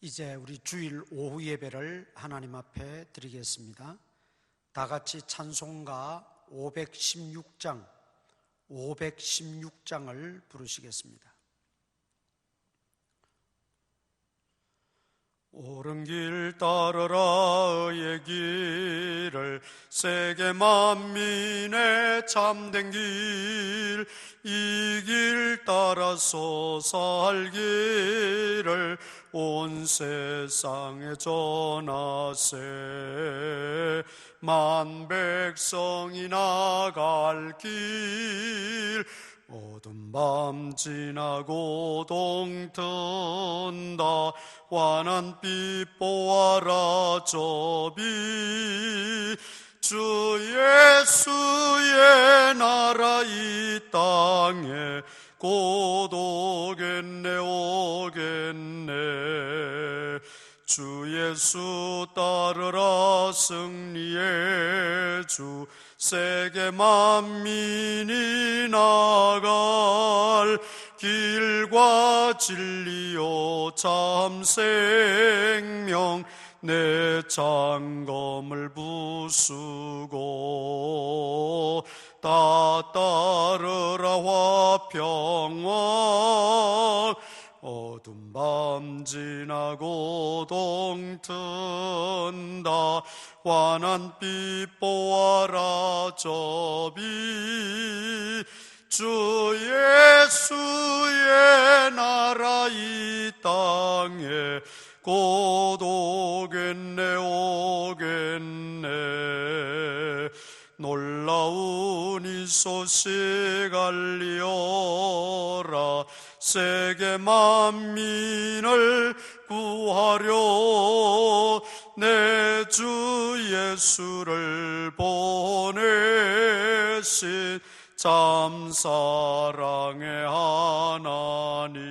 이제 우리 주일 오후 예배를 하나님 앞에 드리겠습니다. 다 같이 찬송가 516장을 부르시겠습니다. 옳은 길 따르라 의의 길을, 세계 만민의 참된 길, 이 길 따라서 살기를 온 세상에 전하세. 만 백성이 나갈 길, 어두운 밤 지나고 동튼다. 환한 빛 보아라 저 빛, 주 예수의 나라 이 땅에 곧 오겠네 오겠네. 주 예수 따르라 승리의 주, 세계 만민이 나갈 길과 진리요 참 생명, 내 장검을 부수고 다 따르라 화평왕. 어두운 밤 지나고 동튼다. 환한 빛 보아라 저 빛, 주 예수의 나라 이 땅에 곧 오겠네 오겠네. 놀라운 이 소식 알리어라. 세계 만민을 구하려 내 주 예수를 보내신 참 사랑의 하나님.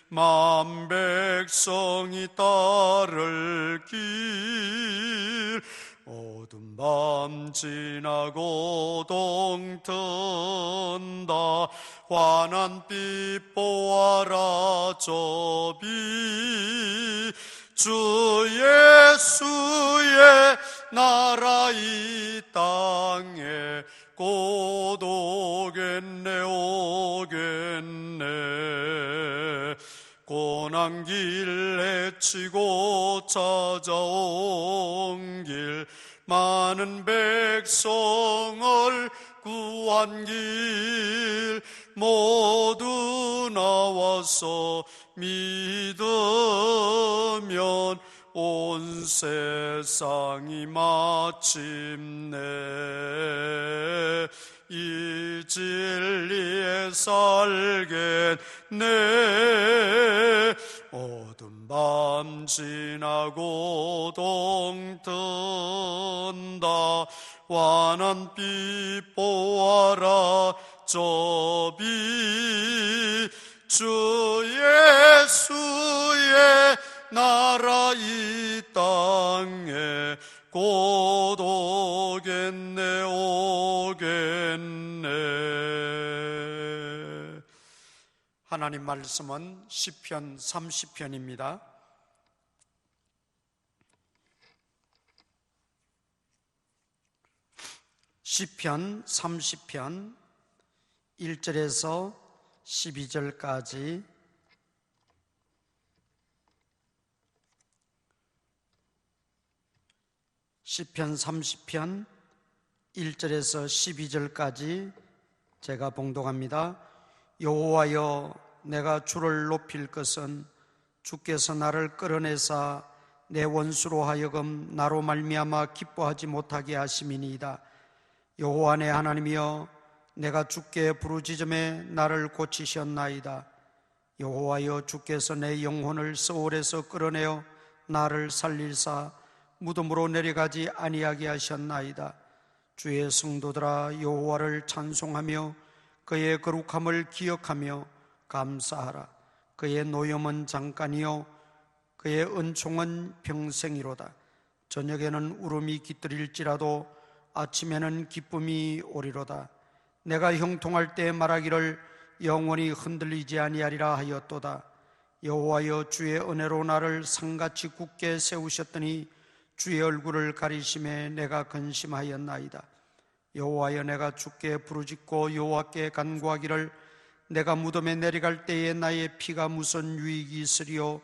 만 백성이 따를 길, 어두운 밤 지나고 동튼다. 환한 빛 보아라 저 빛, 주 예수의 나라 이 땅에 곧 오겠네 오겠네. 고난길 헤치고 찾아온 길, 많은 백성을 구한 길, 모두 나와서 믿으면 온 세상이 마침내 이 진리에 살겠네. 어두운 밤 지나고 동튼다. 환한 빛 보아라 저 빛, 주 예수의 나라 이 땅에 곧 오겠네 오겠네. 하나님 말씀은 시편 30편입니다. 시편 30편 1절에서 12절까지 시편 30편 1절에서 12절까지 제가 봉독합니다. 여호와여, 내가 주를 높일 것은 주께서 나를 끌어내사 내 원수로 하여금 나로 말미암아 기뻐하지 못하게 하심이니이다. 여호와 내 하나님이여, 내가 주께 부르짖음에 나를 고치셨나이다. 여호와여, 주께서 내 영혼을 스올에서 끌어내어 나를 살릴사 무덤으로 내려가지 아니하게 하셨나이다. 주의 성도들아, 여호와를 찬송하며 그의 거룩함을 기억하며 감사하라. 그의 노염은 잠깐이요 그의 은총은 평생이로다. 저녁에는 울음이 깃들일지라도 아침에는 기쁨이 오리로다. 내가 형통할 때 말하기를 영원히 흔들리지 아니하리라 하였도다. 여호와여, 주의 은혜로 나를 상같이 굳게 세우셨더니 주의 얼굴을 가리심에 내가 근심하였나이다. 여호와여, 내가 주께 부르짖고 여호와께 간구하기를 내가 무덤에 내려갈 때에 나의 피가 무슨 유익이 있으리요?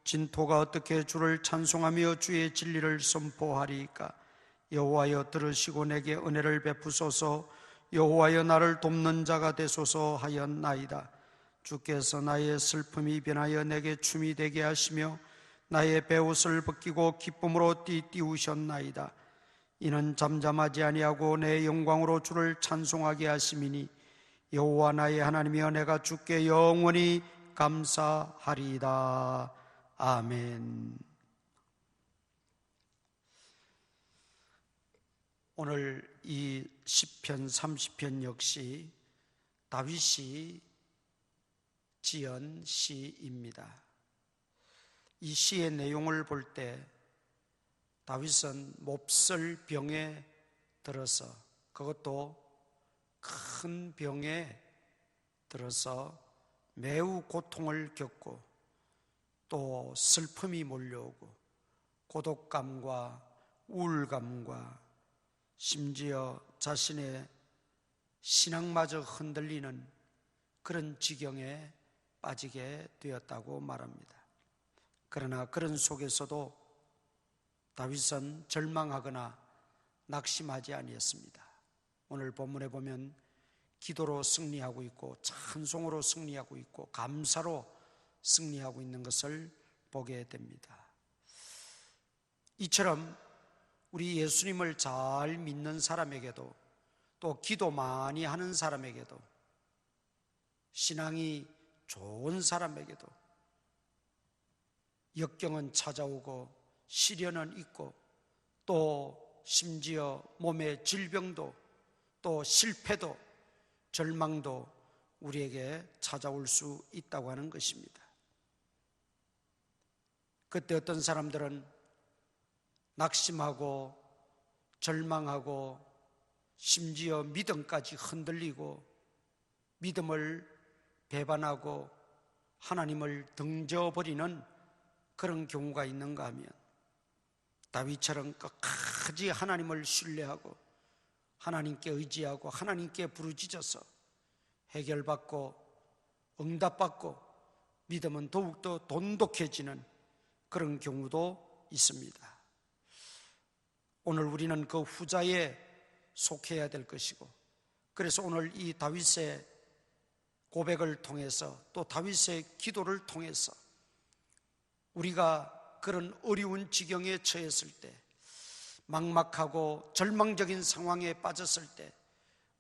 진토가 어떻게 주를 찬송하며 주의 진리를 선포하리이까? 여호와여, 들으시고 내게 은혜를 베푸소서. 여호와여, 나를 돕는 자가 되소서 하였나이다. 주께서 나의 슬픔이 변하여 내게 춤이 되게 하시며 나의 베옷을 벗기고 기쁨으로 띠띠우셨나이다. 이는 잠잠하지 아니하고 내 영광으로 주를 찬송하게 하심이니 여호와 나의 하나님이여, 내가 주께 영원히 감사하리이다. 아멘. 오늘 이 시편 30편 역시 다윗이 지은 시입니다. 이 시의 내용을 볼 때 다윗은 몹쓸 병에 들어서, 그것도 큰 병에 들어서 매우 고통을 겪고 또 슬픔이 몰려오고 고독감과 우울감과 심지어 자신의 신앙마저 흔들리는 그런 지경에 빠지게 되었다고 말합니다. 그러나 그런 속에서도 다윗은 절망하거나 낙심하지 아니했습니다. 오늘 본문에 보면 기도로 승리하고 있고 찬송으로 승리하고 있고 감사로 승리하고 있는 것을 보게 됩니다. 이처럼 우리 예수님을 잘 믿는 사람에게도 또 기도 많이 하는 사람에게도 신앙이 좋은 사람에게도 역경은 찾아오고 시련은 있고 또 심지어 몸의 질병도 또 실패도 절망도 우리에게 찾아올 수 있다고 하는 것입니다. 그때 어떤 사람들은 낙심하고 절망하고 심지어 믿음까지 흔들리고 믿음을 배반하고 하나님을 등져버리는 그런 경우가 있는가 하면 다윗처럼 끝까지 하나님을 신뢰하고 하나님께 의지하고 하나님께 부르짖어서 해결받고 응답받고 믿음은 더욱더 돈독해지는 그런 경우도 있습니다. 오늘 우리는 그 후자에 속해야 될 것이고, 그래서 오늘 이 다윗의 고백을 통해서 또 다윗의 기도를 통해서 우리가 그런 어려운 지경에 처했을 때, 막막하고 절망적인 상황에 빠졌을 때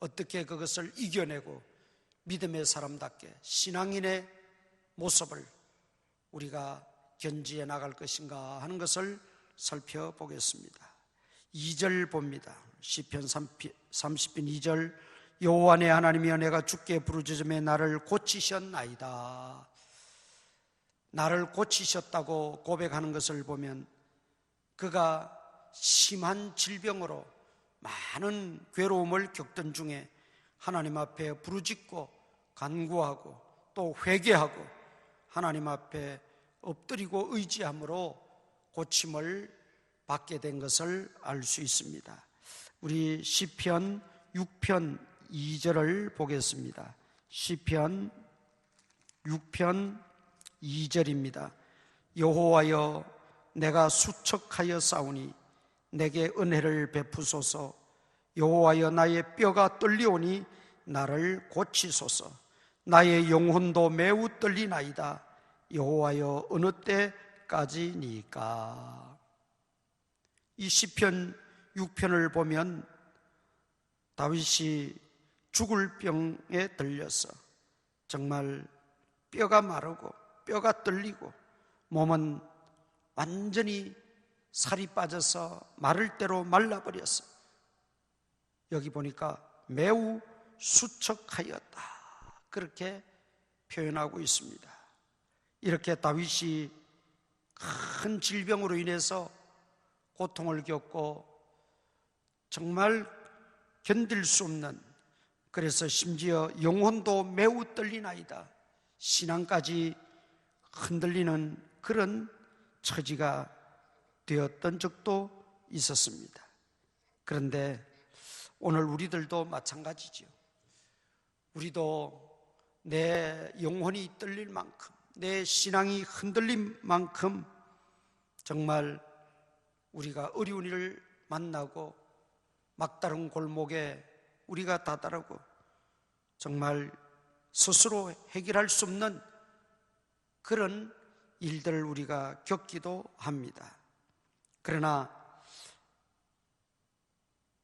어떻게 그것을 이겨내고 믿음의 사람답게 신앙인의 모습을 우리가 견지해 나갈 것인가 하는 것을 살펴보겠습니다. 2절 봅니다. 시편 30편 2절, 여호와 내 하나님이여, 내가 주께 부르짖음에 나를 고치셨나이다. 나를 고치셨다고 고백하는 것을 보면 그가 심한 질병으로 많은 괴로움을 겪던 중에 하나님 앞에 부르짖고 간구하고 또 회개하고 하나님 앞에 엎드리고 의지함으로 고침을 받게 된 것을 알 수 있습니다. 우리 시편 6편 2절을 보겠습니다. 시편 6편 2절입니다. 여호와여, 내가 수척하여 싸우니 내게 은혜를 베푸소서. 여호와여, 나의 뼈가 떨리오니 나를 고치소서. 나의 영혼도 매우 떨리나이다. 여호와여, 어느 때까지니까? 이 시편 6편을 보면 다윗이 죽을 병에 들려서 정말 뼈가 마르고 뼈가 떨리고 몸은 완전히 살이 빠져서 마를 대로 말라버렸어. 여기 보니까 매우 수척하였다, 그렇게 표현하고 있습니다. 이렇게 다윗이 큰 질병으로 인해서 고통을 겪고 정말 견딜 수 없는, 그래서 심지어 영혼도 매우 떨리나이다, 신앙까지 흔들리는 그런 처지가 되었던 적도 있었습니다. 그런데 오늘 우리들도 마찬가지죠. 우리도 내 영혼이 떨릴 만큼, 내 신앙이 흔들릴 만큼 정말 우리가 어려운 일을 만나고 막다른 골목에 우리가 다다르고 정말 스스로 해결할 수 없는 그런 일들을 우리가 겪기도 합니다. 그러나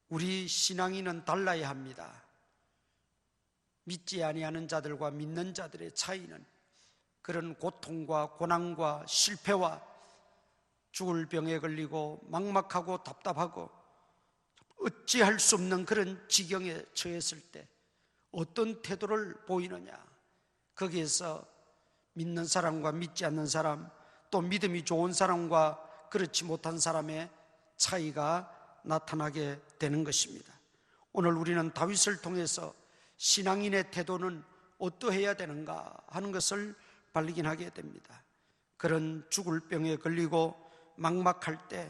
우리 신앙인은 달라야 합니다. 믿지 아니하는 자들과 믿는 자들의 차이는 그런 고통과 고난과 실패와 죽을 병에 걸리고 막막하고 답답하고 어찌할 수 없는 그런 지경에 처했을 때 어떤 태도를 보이느냐, 거기에서 믿는 사람과 믿지 않는 사람, 또 믿음이 좋은 사람과 그렇지 못한 사람의 차이가 나타나게 되는 것입니다. 오늘 우리는 다윗을 통해서 신앙인의 태도는 어떠해야 되는가 하는 것을 발견하게 됩니다. 그런 죽을 병에 걸리고 막막할 때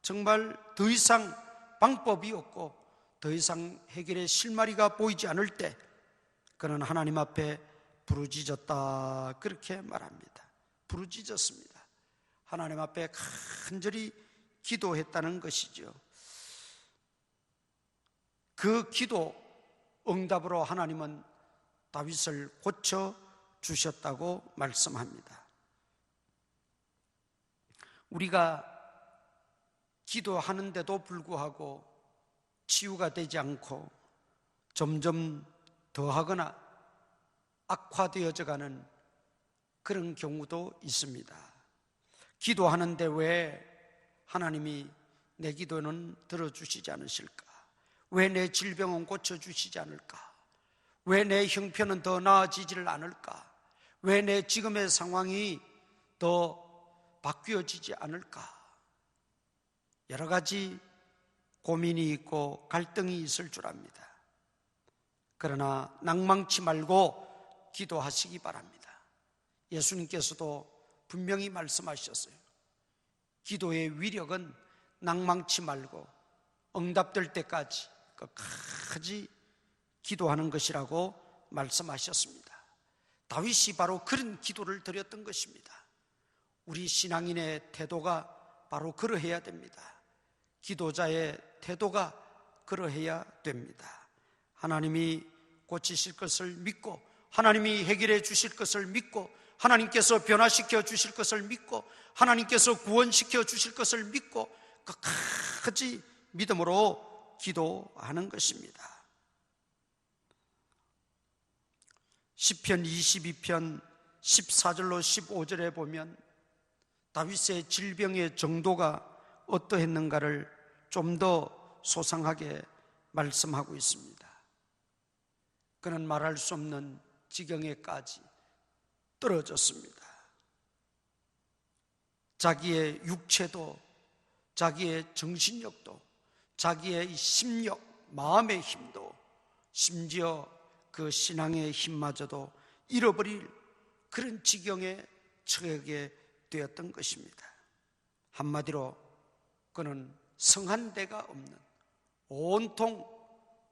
정말 더 이상 방법이 없고 더 이상 해결의 실마리가 보이지 않을 때 그는 하나님 앞에 부르짖었다, 그렇게 말합니다. 부르짖었습니다. 하나님 앞에 간절히 기도했다는 것이죠. 그 기도 응답으로 하나님은 다윗을 고쳐 주셨다고 말씀합니다. 우리가 기도하는데도 불구하고 치유가 되지 않고 점점 더하거나 악화되어져 가는 그런 경우도 있습니다. 기도하는데 왜 하나님이 내 기도는 들어주시지 않으실까? 왜 내 질병은 고쳐주시지 않을까? 왜 내 형편은 더 나아지지를 않을까? 왜 내 지금의 상황이 더 바뀌어지지 않을까? 여러 가지 고민이 있고 갈등이 있을 줄 압니다. 그러나 낭망치 말고 기도하시기 바랍니다. 예수님께서도 분명히 말씀하셨어요. 기도의 위력은 낭망치 말고 응답될 때까지 끝까지 기도하는 것이라고 말씀하셨습니다. 다윗이 바로 그런 기도를 드렸던 것입니다. 우리 신앙인의 태도가 바로 그러해야 됩니다. 기도자의 태도가 그러해야 됩니다. 하나님이 고치실 것을 믿고, 하나님이 해결해 주실 것을 믿고, 하나님께서 변화시켜 주실 것을 믿고, 하나님께서 구원시켜 주실 것을 믿고 끝까지 믿음으로 기도하는 것입니다. 시편 22편 14절로 15절에 보면 다윗의 질병의 정도가 어떠했는가를 좀 더 소상하게 말씀하고 있습니다. 그는 말할 수 없는 지경에까지 떨어졌습니다. 자기의 육체도, 자기의 정신력도, 자기의 심력, 마음의 힘도, 심지어 그 신앙의 힘마저도 잃어버릴 그런 지경에 처하게 되었던 것입니다. 한마디로 그는 성한 데가 없는, 온통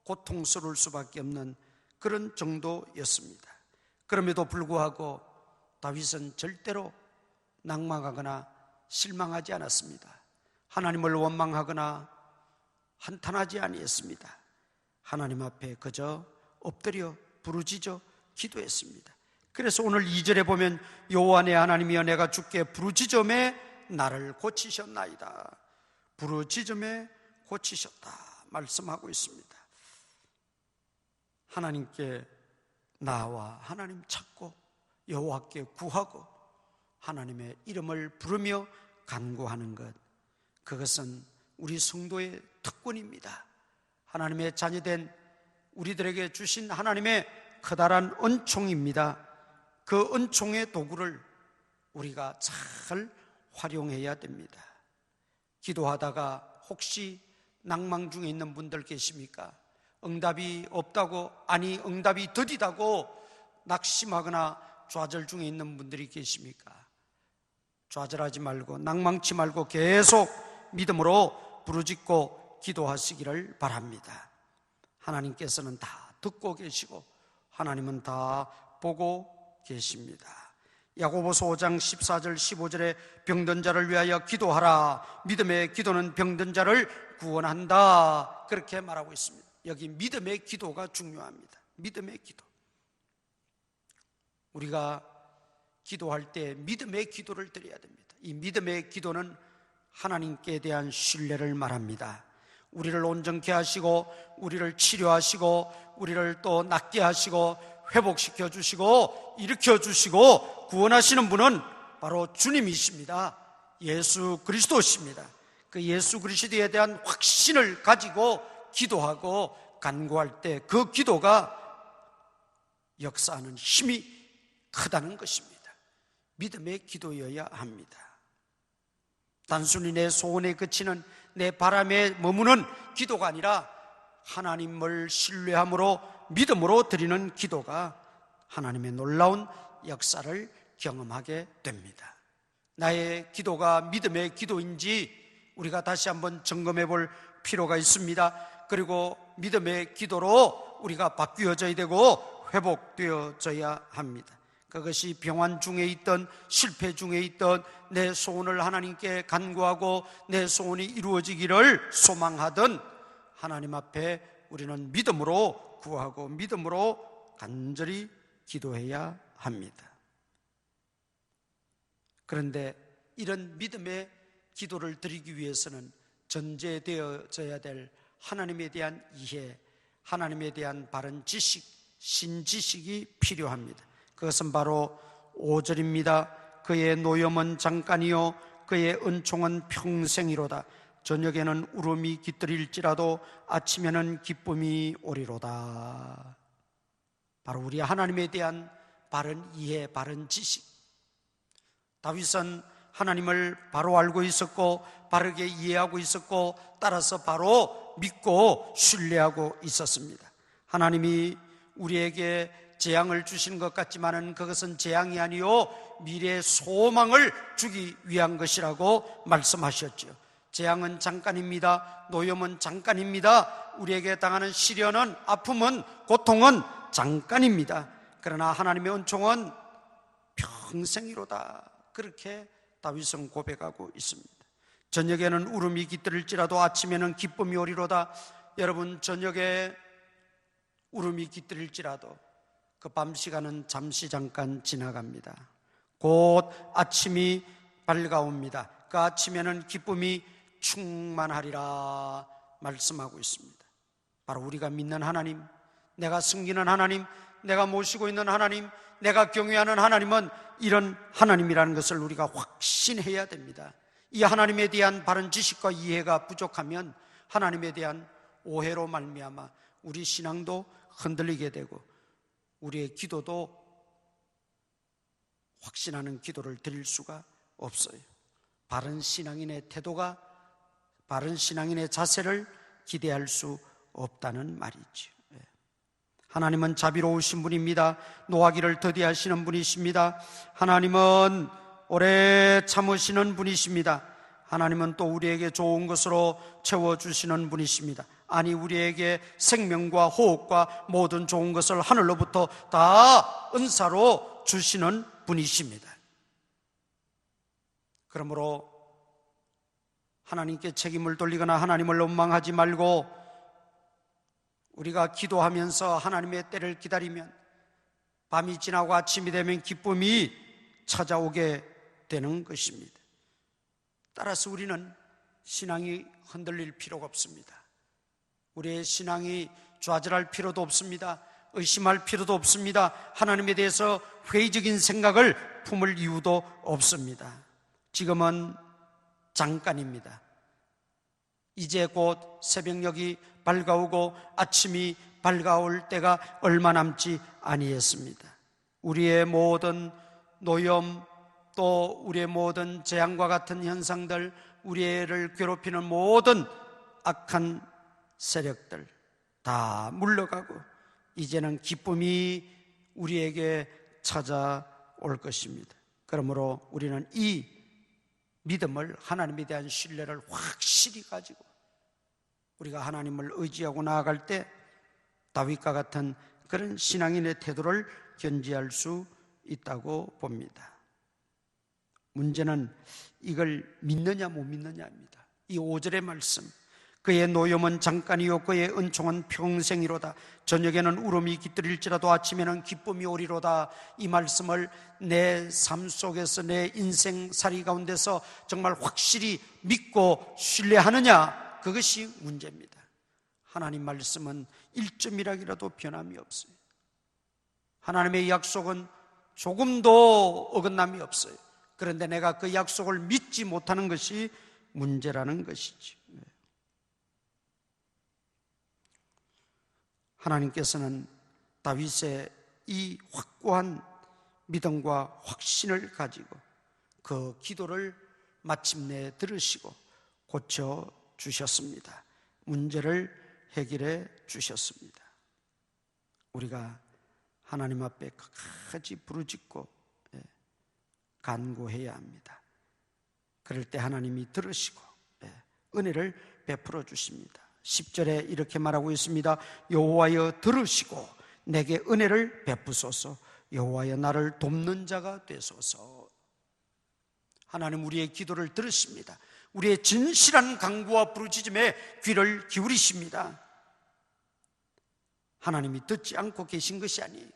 고통스러울 수밖에 없는 그런 정도였습니다. 그럼에도 불구하고 다윗은 절대로 낭망하거나 실망하지 않았습니다. 하나님을 원망하거나 한탄하지 아니했습니다. 하나님 앞에 그저 엎드려 부르짖어 기도했습니다. 그래서 오늘 2절에 보면 여호와 내 하나님이여 내가 주께 부르짖음에 나를 고치셨나이다. 부르짖음에 고치셨다 말씀하고 있습니다. 하나님께 나와 하나님 찾고 여호와께 구하고 하나님의 이름을 부르며 간구하는 것, 그것은 우리 성도의 특권입니다. 하나님의 자녀된 우리들에게 주신 하나님의 커다란 은총입니다. 그 은총의 도구를 우리가 잘 활용해야 됩니다. 기도하다가 혹시 낭망 중에 있는 분들 계십니까? 응답이 없다고, 아니 응답이 더디다고 낙심하거나 좌절 중에 있는 분들이 계십니까? 좌절하지 말고 낭망치 말고 계속 믿음으로 부르짖고 기도하시기를 바랍니다. 하나님께서는 다 듣고 계시고 하나님은 다 보고 계십니다. 야고보서 5장 14절 15절에 병든 자를 위하여 기도하라. 믿음의 기도는 병든 자를 구원한다. 그렇게 말하고 있습니다. 여기 믿음의 기도가 중요합니다. 믿음의 기도. 우리가 기도할 때 믿음의 기도를 드려야 됩니다. 이 믿음의 기도는 하나님께 대한 신뢰를 말합니다. 우리를 온전케 하시고 우리를 치료하시고 우리를 또 낫게 하시고 회복시켜 주시고 일으켜 주시고 구원하시는 분은 바로 주님이십니다. 예수 그리스도십니다. 그 예수 그리스도에 대한 확신을 가지고 기도하고 간구할 때 그 기도가 역사하는 힘이 크다는 것입니다. 믿음의 기도여야 합니다. 단순히 내 소원에 그치는 내 바람에 머무는 기도가 아니라 하나님을 신뢰함으로 믿음으로 드리는 기도가 하나님의 놀라운 역사를 경험하게 됩니다. 나의 기도가 믿음의 기도인지 우리가 다시 한번 점검해 볼 필요가 있습니다. 그리고 믿음의 기도로 우리가 바뀌어져야 되고 회복되어져야 합니다. 그것이 병환 중에 있던 실패 중에 있던 내 소원을 하나님께 간구하고 내 소원이 이루어지기를 소망하던 하나님 앞에 우리는 믿음으로 구하고 믿음으로 간절히 기도해야 합니다. 그런데 이런 믿음의 기도를 드리기 위해서는 전제되어져야 될 하나님에 대한 이해, 하나님에 대한 바른 지식, 신지식이 필요합니다. 그것은 바로 5절입니다. 그의 노염은 잠깐이요 그의 은총은 평생이로다. 저녁에는 울음이 깃들일지라도 아침에는 기쁨이 오리로다. 바로 우리 하나님에 대한 바른 이해, 바른 지식. 다윗은 하나님을 바로 알고 있었고 바르게 이해하고 있었고 따라서 바로 믿고 신뢰하고 있었습니다. 하나님이 우리에게 재앙을 주시는 것 같지만은 그것은 재앙이 아니요 미래의 소망을 주기 위한 것이라고 말씀하셨죠. 재앙은 잠깐입니다. 노염은 잠깐입니다. 우리에게 당하는 시련은, 아픔은, 고통은 잠깐입니다. 그러나 하나님의 은총은 평생이로다. 그렇게 다윗은 고백하고 있습니다. 저녁에는 울음이 깃들일지라도 아침에는 기쁨이 오리로다. 여러분, 저녁에 울음이 깃들일지라도 그 밤 시간은 잠시 잠깐 지나갑니다. 곧 아침이 밝아옵니다. 그 아침에는 기쁨이 충만하리라 말씀하고 있습니다. 바로 우리가 믿는 하나님, 내가 섬기는 하나님, 내가 모시고 있는 하나님, 내가 경외하는 하나님은 이런 하나님이라는 것을 우리가 확신해야 됩니다. 이 하나님에 대한 바른 지식과 이해가 부족하면 하나님에 대한 오해로 말미암아 우리 신앙도 흔들리게 되고 우리의 기도도 확신하는 기도를 드릴 수가 없어요. 바른 신앙인의 태도가, 바른 신앙인의 자세를 기대할 수 없다는 말이죠. 하나님은 자비로우신 분입니다. 노하기를 더디하시는 분이십니다. 하나님은 오래 참으시는 분이십니다. 하나님은 또 우리에게 좋은 것으로 채워주시는 분이십니다. 아니, 우리에게 생명과 호흡과 모든 좋은 것을 하늘로부터 다 은사로 주시는 분이십니다. 그러므로 하나님께 책임을 돌리거나 하나님을 원망하지 말고 우리가 기도하면서 하나님의 때를 기다리면 밤이 지나고 아침이 되면 기쁨이 찾아오게 되는 것입니다. 따라서 우리는 신앙이 흔들릴 필요가 없습니다. 우리의 신앙이 좌절할 필요도 없습니다. 의심할 필요도 없습니다. 하나님에 대해서 회의적인 생각을 품을 이유도 없습니다. 지금은 잠깐입니다. 이제 곧 새벽녘이 밝아오고 아침이 밝아올 때가 얼마 남지 아니했습니다. 우리의 모든 노염, 또 우리의 모든 재앙과 같은 현상들, 우리를 괴롭히는 모든 악한 세력들 다 물러가고 이제는 기쁨이 우리에게 찾아올 것입니다. 그러므로 우리는 이 믿음을, 하나님에 대한 신뢰를 확실히 가지고 우리가 하나님을 의지하고 나아갈 때 다윗과 같은 그런 신앙인의 태도를 견지할 수 있다고 봅니다. 문제는 이걸 믿느냐 못 믿느냐입니다. 이 5절의 말씀, 그의 노염은 잠깐이요 그의 은총은 평생이로다. 저녁에는 울음이 깃들일지라도 아침에는 기쁨이 오리로다. 이 말씀을 내 삶 속에서, 내 인생살이 가운데서 정말 확실히 믿고 신뢰하느냐, 그것이 문제입니다. 하나님 말씀은 1점이라도 변함이 없어요. 하나님의 약속은 조금도 어긋남이 없어요. 그런데 내가 그 약속을 믿지 못하는 것이 문제라는 것이죠. 하나님께서는 다윗의 이 확고한 믿음과 확신을 가지고 그 기도를 마침내 들으시고 고쳐주셨습니다. 문제를 해결해 주셨습니다. 우리가 하나님 앞에 끝까지 부르짖고 간구해야 합니다. 그럴 때 하나님이 들으시고 은혜를 베풀어 주십니다. 10절에 이렇게 말하고 있습니다. 여호와여 들으시고 내게 은혜를 베푸소서. 여호와여 나를 돕는 자가 되소서. 하나님 우리의 기도를 들으십니다. 우리의 진실한 간구와 부르짖음에 귀를 기울이십니다. 하나님이 듣지 않고 계신 것이 아니에요.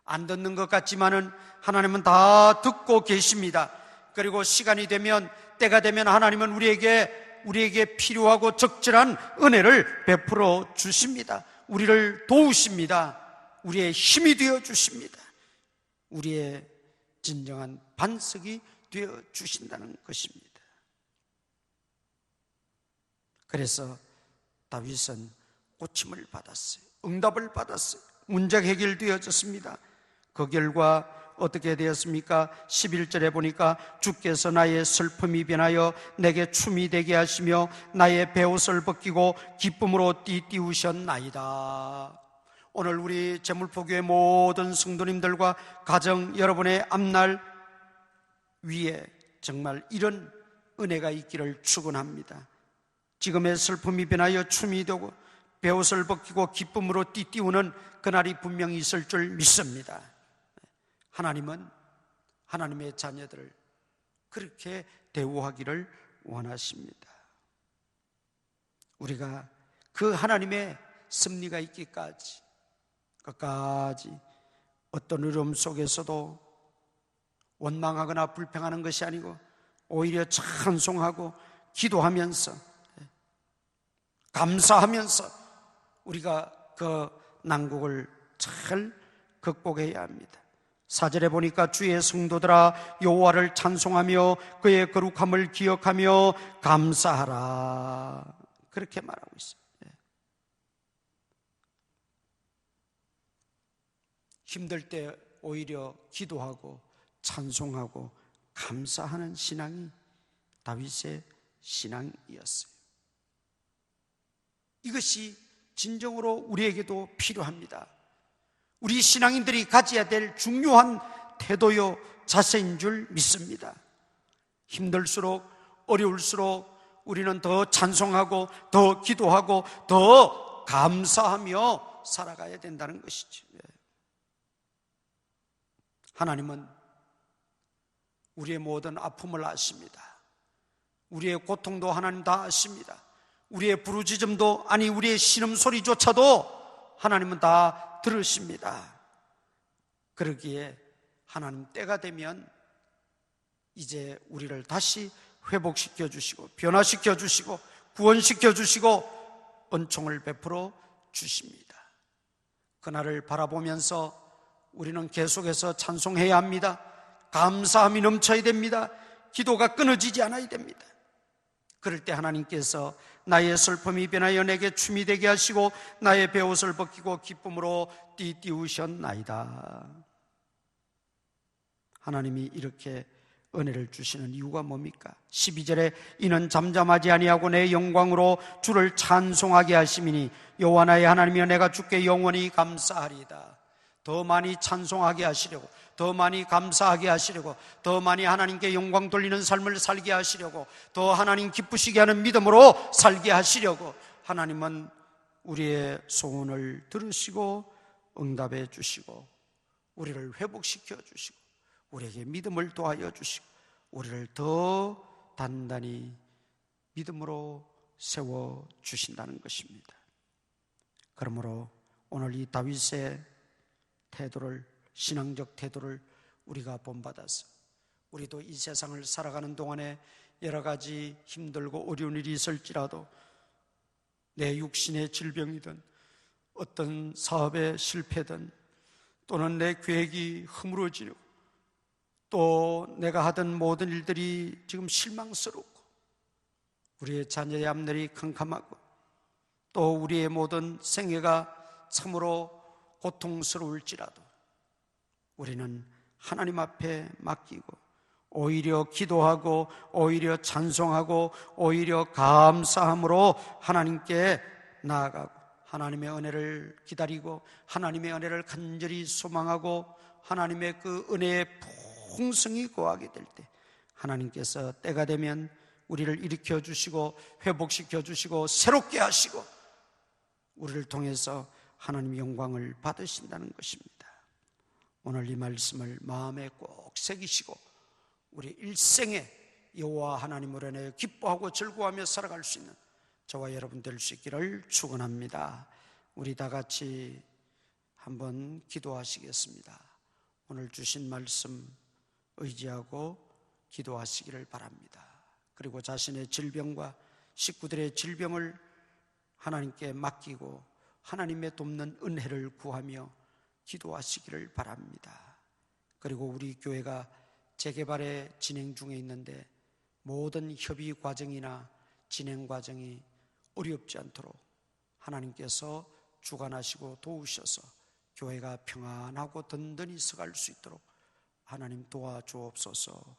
안 듣는 것 같지만은 하나님은 다 듣고 계십니다. 그리고 시간이 되면, 때가 되면 하나님은 우리에게 필요하고 적절한 은혜를 베풀어 주십니다. 우리를 도우십니다. 우리의 힘이 되어 주십니다. 우리의 진정한 반석이 되어 주신다는 것입니다. 그래서 다윗은 고침을 받았어요. 응답을 받았어요. 문제가 해결되어졌습니다. 그 결과 어떻게 되었습니까? 11절에 보니까 주께서 나의 슬픔이 변하여 내게 춤이 되게 하시며 나의 베옷을 벗기고 기쁨으로 띠띠우셨나이다. 오늘 우리 제물포교회 모든 성도님들과 가정 여러분의 앞날 위에 정말 이런 은혜가 있기를 축원합니다. 지금의 슬픔이 변하여 춤이 되고 베옷을 벗기고 기쁨으로 띠띠우는 그날이 분명히 있을 줄 믿습니다. 하나님은 하나님의 자녀들을 그렇게 대우하기를 원하십니다. 우리가 그 하나님의 섭리가 있기까지 끝까지 어떤 어려움 속에서도 원망하거나 불평하는 것이 아니고 오히려 찬송하고 기도하면서 감사하면서 우리가 그 난국을 잘 극복해야 합니다. 4절에 보니까 주의 성도들아 여호와를 찬송하며 그의 거룩함을 기억하며 감사하라, 그렇게 말하고 있어요. 힘들 때 오히려 기도하고 찬송하고 감사하는 신앙이 다윗의 신앙이었어요. 이것이 진정으로 우리에게도 필요합니다. 우리 신앙인들이 가져야 될 중요한 태도요 자세인 줄 믿습니다. 힘들수록 어려울수록 우리는 더 찬송하고 더 기도하고 더 감사하며 살아가야 된다는 것이죠. 하나님은 우리의 모든 아픔을 아십니다. 우리의 고통도 하나님 다 아십니다. 우리의 부르짖음도, 아니 우리의 신음소리조차도 하나님은 다 들으십니다. 그러기에 하나님 때가 되면 이제 우리를 다시 회복시켜 주시고 변화시켜 주시고 구원시켜 주시고 은총을 베풀어 주십니다. 그날을 바라보면서 우리는 계속해서 찬송해야 합니다. 감사함이 넘쳐야 됩니다. 기도가 끊어지지 않아야 됩니다. 그럴 때 하나님께서 나의 슬픔이 변하여 내게 춤이 되게 하시고 나의 베옷을 벗기고 기쁨으로 띠띠우셨나이다. 하나님이 이렇게 은혜를 주시는 이유가 뭡니까? 12절에 이는 잠잠하지 아니하고 내 영광으로 주를 찬송하게 하심이니 여호와 나의 하나님이여 내가 주께 영원히 감사하리이다. 더 많이 찬송하게 하시려고, 더 많이 감사하게 하시려고, 더 많이 하나님께 영광 돌리는 삶을 살게 하시려고, 더 하나님 기쁘시게 하는 믿음으로 살게 하시려고 하나님은 우리의 소원을 들으시고 응답해 주시고 우리를 회복시켜 주시고 우리에게 믿음을 더하여 주시고 우리를 더 단단히 믿음으로 세워 주신다는 것입니다. 그러므로 오늘 이 다윗의 태도를, 신앙적 태도를 우리가 본받아서 우리도 이 세상을 살아가는 동안에 여러 가지 힘들고 어려운 일이 있을지라도 내 육신의 질병이든 어떤 사업의 실패든 또는 내 계획이 허물어지고 또 내가 하던 모든 일들이 지금 실망스럽고 우리의 자녀의 앞날이 캄캄하고 또 우리의 모든 생애가 참으로 고통스러울지라도 우리는 하나님 앞에 맡기고 오히려 기도하고 오히려 찬송하고 오히려 감사함으로 하나님께 나아가고 하나님의 은혜를 기다리고 하나님의 은혜를 간절히 소망하고 하나님의 그 은혜의 풍성이 거하게 될 때 하나님께서 때가 되면 우리를 일으켜 주시고 회복시켜 주시고 새롭게 하시고 우리를 통해서 하나님의 영광을 받으신다는 것입니다. 오늘 이 말씀을 마음에 꼭 새기시고 우리 일생에 여호와 하나님으로 인해 기뻐하고 즐거워하며 살아갈 수 있는 저와 여러분 될 수 있기를 축원합니다. 우리 다 같이 한번 기도하시겠습니다. 오늘 주신 말씀 의지하고 기도하시기를 바랍니다. 그리고 자신의 질병과 식구들의 질병을 하나님께 맡기고 하나님의 돕는 은혜를 구하며 기도하시기를 바랍니다. 그리고 우리 교회가 재개발에 진행 중에 있는데 모든 협의 과정이나 진행 과정이 어렵지 않도록 하나님께서 주관하시고 도우셔서 교회가 평안하고 든든히 서갈 수 있도록 하나님 도와주옵소서.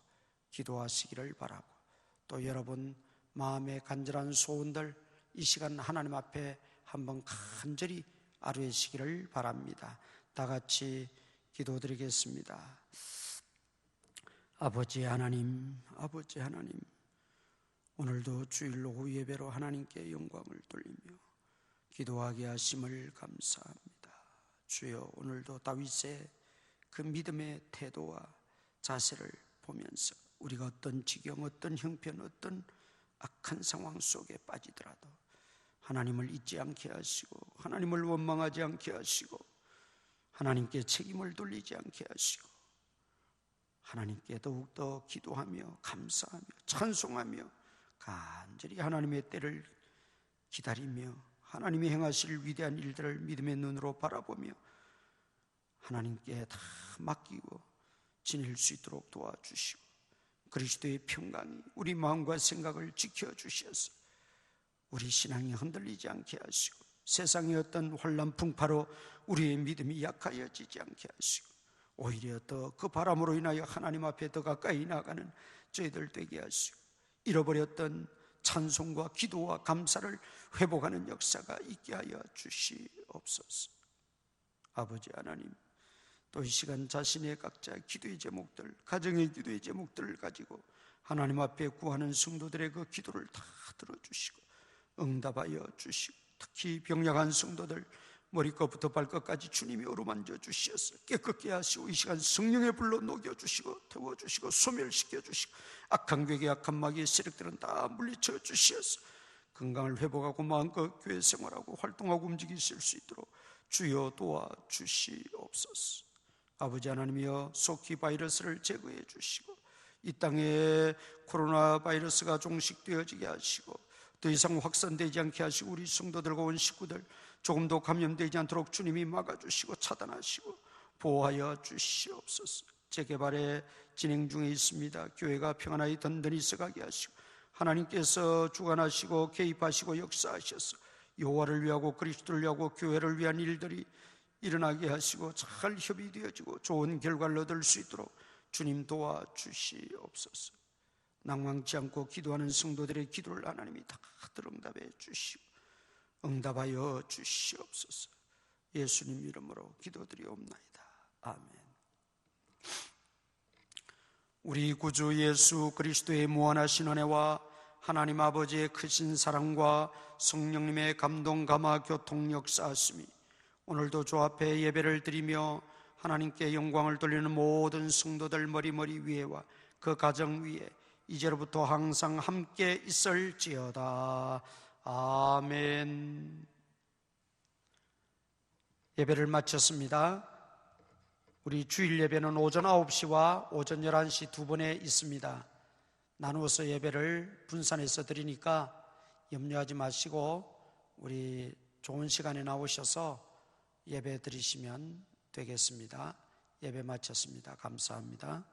기도하시기를 바라고 또 여러분 마음의 간절한 소원들 이 시간 하나님 앞에 한번 간절히 아뢰시기를 바랍니다. 다 같이 기도드리겠습니다. 아버지 하나님, 아버지 하나님, 오늘도 주일 오후 예배로 하나님께 영광을 돌리며 기도하게 하심을 감사합니다. 주여, 오늘도 다윗의 그 믿음의 태도와 자세를 보면서 우리가 어떤 지경, 어떤 형편, 어떤 악한 상황 속에 빠지더라도 하나님을 잊지 않게 하시고 하나님을 원망하지 않게 하시고 하나님께 책임을 돌리지 않게 하시고 하나님께 더욱더 기도하며 감사하며 찬송하며 간절히 하나님의 때를 기다리며 하나님이 행하실 위대한 일들을 믿음의 눈으로 바라보며 하나님께 다 맡기고 지낼 수 있도록 도와주시고 그리스도의 평강이 우리 마음과 생각을 지켜주셔서 우리 신앙이 흔들리지 않게 하시고 세상의 어떤 혼란 풍파로 우리의 믿음이 약하여지지 않게 하시고 오히려 더 그 바람으로 인하여 하나님 앞에 더 가까이 나가는 저희들 되게 하시고 잃어버렸던 찬송과 기도와 감사를 회복하는 역사가 있게 하여 주시옵소서. 아버지 하나님, 또 이 시간 자신의 각자 기도의 제목들, 가정의 기도의 제목들을 가지고 하나님 앞에 구하는 성도들의 그 기도를 다 들어주시고 응답하여 주시고 특히 병약한 성도들 머리끝부터 발끝까지 주님이 어루만져 주셔서 깨끗게 하시고 이 시간 성령의 불로 녹여주시고 태워주시고 소멸시켜주시고 악한 괴계 악한 마귀의 세력들은 다 물리쳐 주셔서 건강을 회복하고 마음껏 교회 생활하고 활동하고 움직이실 수 있도록 주여 도와주시옵소서. 아버지 하나님이여 속히 바이러스를 제거해 주시고 이 땅에 코로나 바이러스가 종식되어지게 하시고 더 이상 확산되지 않게 하시고 우리 성도들과 온 식구들 조금도 감염되지 않도록 주님이 막아주시고 차단하시고 보호하여 주시옵소서. 재개발에 진행 중에 있습니다. 교회가 평안하게 든든히 서가게 하시고 하나님께서 주관하시고 개입하시고 역사하셔서 여호와를 위하고 그리스도를 위하고 교회를 위한 일들이 일어나게 하시고 잘 협의되어지고 좋은 결과를 얻을 수 있도록 주님 도와주시옵소서. 낭망치 않고 기도하는 성도들의 기도를 하나님이 다 응답해 주시고 응답하여 주시옵소서. 예수님 이름으로 기도드리옵나이다. 아멘. 우리 구주 예수 그리스도의 무한하신 은혜와 하나님 아버지의 크신 사랑과 성령님의 감동 감화 교통 역사하심이 오늘도 주 앞에 예배를 드리며 하나님께 영광을 돌리는 모든 성도들 머리 위에와 그 가정 위에 이제로부터 항상 함께 있을지어다. 아멘. 예배를 마쳤습니다. 우리 주일 예배는 오전 9시와 오전 11시 두 번에 있습니다. 나누어서 예배를 분산해서 드리니까 염려하지 마시고 우리 좋은 시간에 나오셔서 예배 드리시면 되겠습니다. 예배 마쳤습니다. 감사합니다.